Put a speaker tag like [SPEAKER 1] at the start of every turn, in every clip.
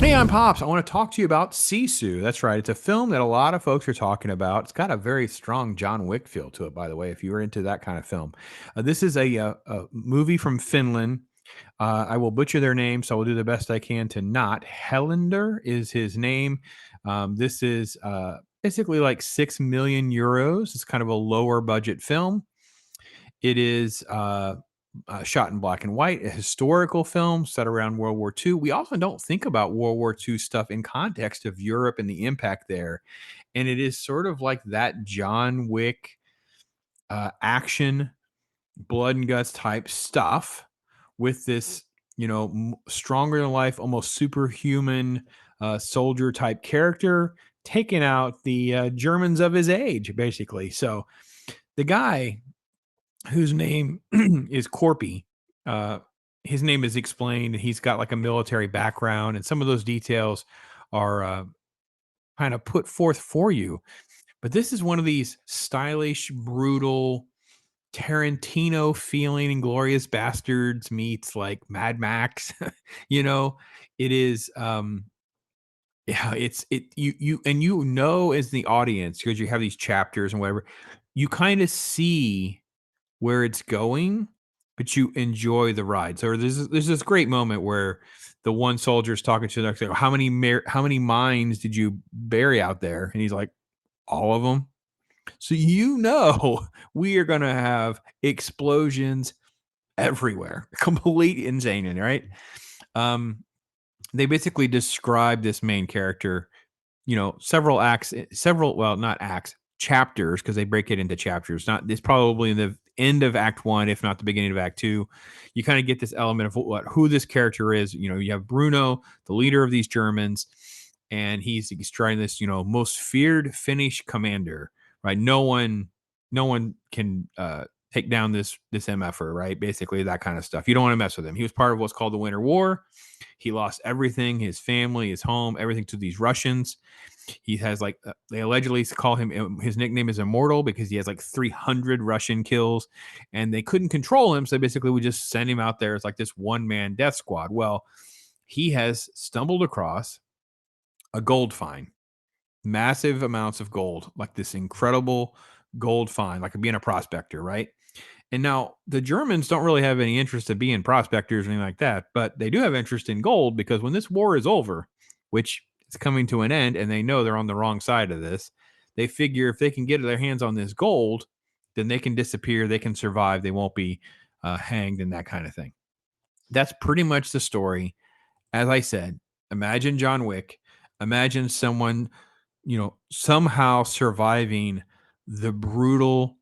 [SPEAKER 1] Hey, I'm Pops. I want to talk to you about Sisu. That's right. It's a film that a lot of folks are talking about. It's got a very strong John Wick feel to it, by the way, if you were into that kind of film. This is a movie from Finland. I will butcher their name, so I will do the best I can to not. Helander is his name. This is basically like 6 million euros. It's kind of a lower budget film. It is shot in black and white, a historical film set around World War II. We often don't think about World War II stuff in context of Europe and the impact there. And it is sort of like that John Wick action, blood and guts type stuff with this, stronger than life, almost superhuman soldier type character taking out the Germans of his age, basically. So the guy whose name is Corpy. Uh, his name is explained. He's got like a military background, and some of those details are kind of put forth for you. But this is one of these stylish, brutal, Tarantino feeling Inglorious Bastards meets like Mad Max. you know, it is. Yeah, you as the audience, because you have these chapters and whatever, you kind of see where it's going, but you enjoy the ride. So there's this great moment where the one soldier's talking to the next, like, how many mines did you bury out there? And he's like, all of them. So we are gonna have explosions everywhere, complete insane, right? Um, they basically describe this main character, several acts, well, not acts, chapters, because they break it into chapters. Not It's probably in the end of Act One, if not the beginning of Act Two. You kind of get this element of who this character is. You have Bruno, the leader of these Germans, and he's trying this, most feared Finnish commander. Right? No one can take down this MFer, right? Basically, that kind of stuff. You don't want to mess with him. He was part of what's called the Winter War. He lost everything, his family, his home, everything to these Russians. He has they allegedly call him, his nickname is Immortal because he has like 300 Russian kills, and they couldn't control him. So they basically would just send him out there as like this one man death squad. Well, he has stumbled across a gold find, massive amounts of gold, like this incredible gold find, like being a prospector, right? And now the Germans don't really have any interest in being prospectors or anything like that, but they do have interest in gold because when this war is over, which is coming to an end, and they know they're on the wrong side of this, they figure if they can get their hands on this gold, then they can disappear, they can survive, they won't be hanged and that kind of thing. That's pretty much the story. As I said, imagine John Wick, imagine someone, somehow surviving the brutal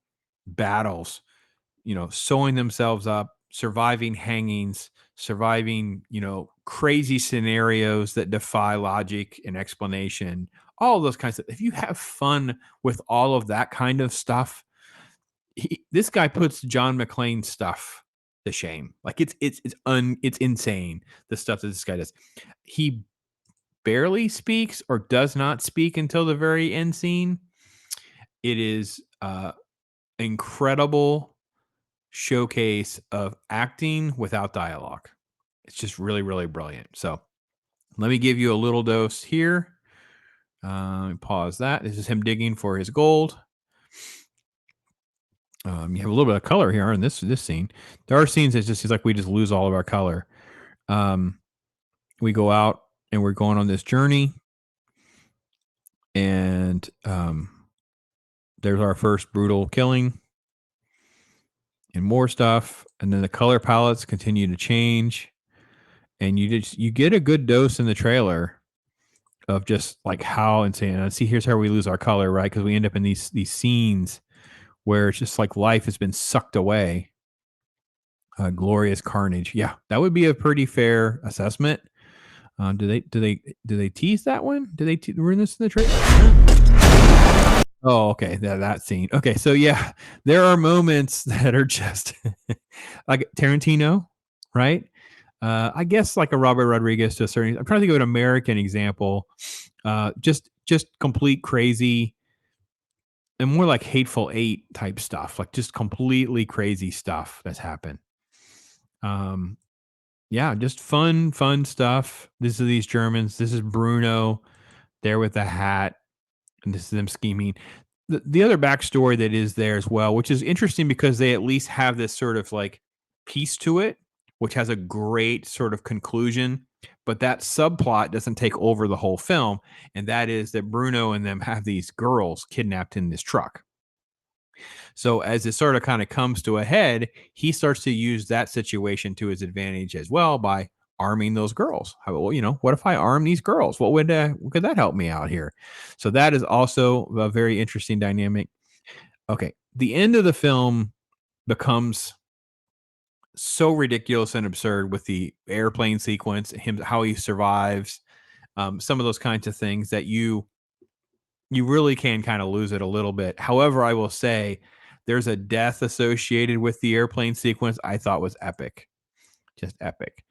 [SPEAKER 1] battles, sewing themselves up, surviving hangings, surviving, crazy scenarios that defy logic and explanation, all of those kinds of. If you have fun with all of that kind of stuff, this guy puts John McClane stuff to shame. Like it's insane the stuff that this guy does. He barely speaks or does not speak until the very end scene. It is incredible showcase of acting without dialogue. It's just really, really brilliant. So let me give you a little dose here. Pause that. This is him digging for his gold. You have a little bit of color here in this scene. There are scenes that just seems like we just lose all of our color. We go out and we're going on this journey, and there's our first brutal killing and more stuff, and then the color palettes continue to change, and you get a good dose in the trailer of just like how insane. And see, here's how we lose our color, right? Because we end up in these scenes where it's just like life has been sucked away. Glorious carnage. Yeah, that would be a pretty fair assessment. Do they tease that one? Do they ruin this in the trailer? Oh, okay. That scene. Okay, so yeah, there are moments that are just like Tarantino, right? I guess like a Robert Rodriguez to a certain. I'm trying to think of an American example. Just complete crazy and more like Hateful Eight type stuff, like just completely crazy stuff that's happened. Um, Yeah, just fun stuff. This is these Germans. This is Bruno there with the hat, and this is them scheming. The other backstory that is there as well, which is interesting because they at least have this sort of like piece to it, which has a great sort of conclusion. But that subplot doesn't take over the whole film, and that is that Bruno and them have these girls kidnapped in this truck. So as it sort of kind of comes to a head, he starts to use that situation to his advantage as well by arming those girls. Well, what if I arm these girls? What could that help me out here? So that is also a very interesting dynamic. Okay, the end of the film becomes so ridiculous and absurd with the airplane sequence, him how he survives, some of those kinds of things that you really can kind of lose it a little bit. However, I will say there's a death associated with the airplane sequence I thought was epic, just epic.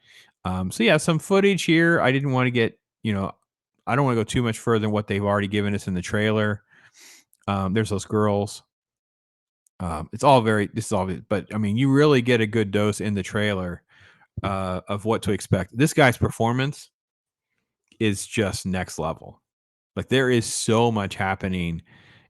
[SPEAKER 1] So yeah, some footage here. I didn't want to get, I don't want to go too much further than what they've already given us in the trailer. There's those girls. It's all very, this is all, but I mean, you really get a good dose in the trailer of what to expect. This guy's performance is just next level. Like there is so much happening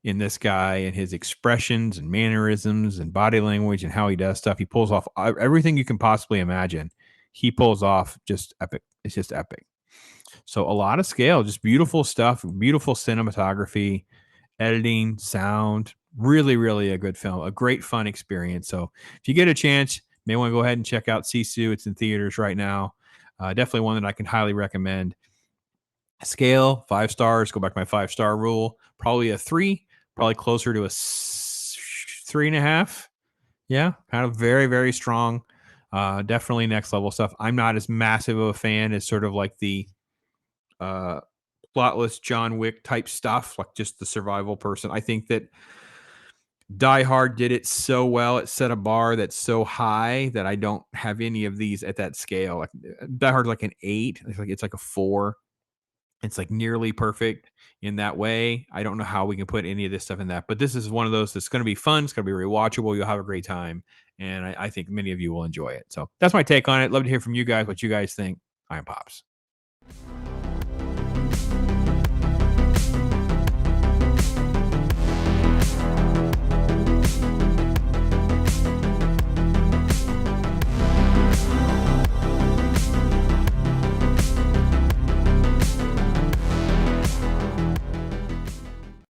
[SPEAKER 1] in this guy and his expressions and mannerisms and body language and how he does stuff. He pulls off everything you can possibly imagine. He pulls off just epic. It's just epic. So a lot of scale, just beautiful stuff, beautiful cinematography, editing, sound. Really, really a good film, a great fun experience. So if you get a chance, you may want to go ahead and check out Sisu. It's in theaters right now. Definitely one that I can highly recommend. Scale 5 stars. Go back to my 5-star rule. Probably a 3. Probably closer to a 3.5. Yeah, kind of very very strong. Definitely next level stuff. I'm not as massive of a fan as sort of like the uh, plotless John Wick type stuff, like just the survival person. I think that Die Hard did it so well. It set a bar that's so high that I don't have any of these at that scale. Like Die Hard's like an 8. It's like a 4. It's like nearly perfect in that way. I don't know how we can put any of this stuff in that, but this is one of those that's going to be fun. It's going to be rewatchable. You'll have a great time. And I think many of you will enjoy it. So that's my take on it. Love to hear from you guys, what you guys think. I'm Pops.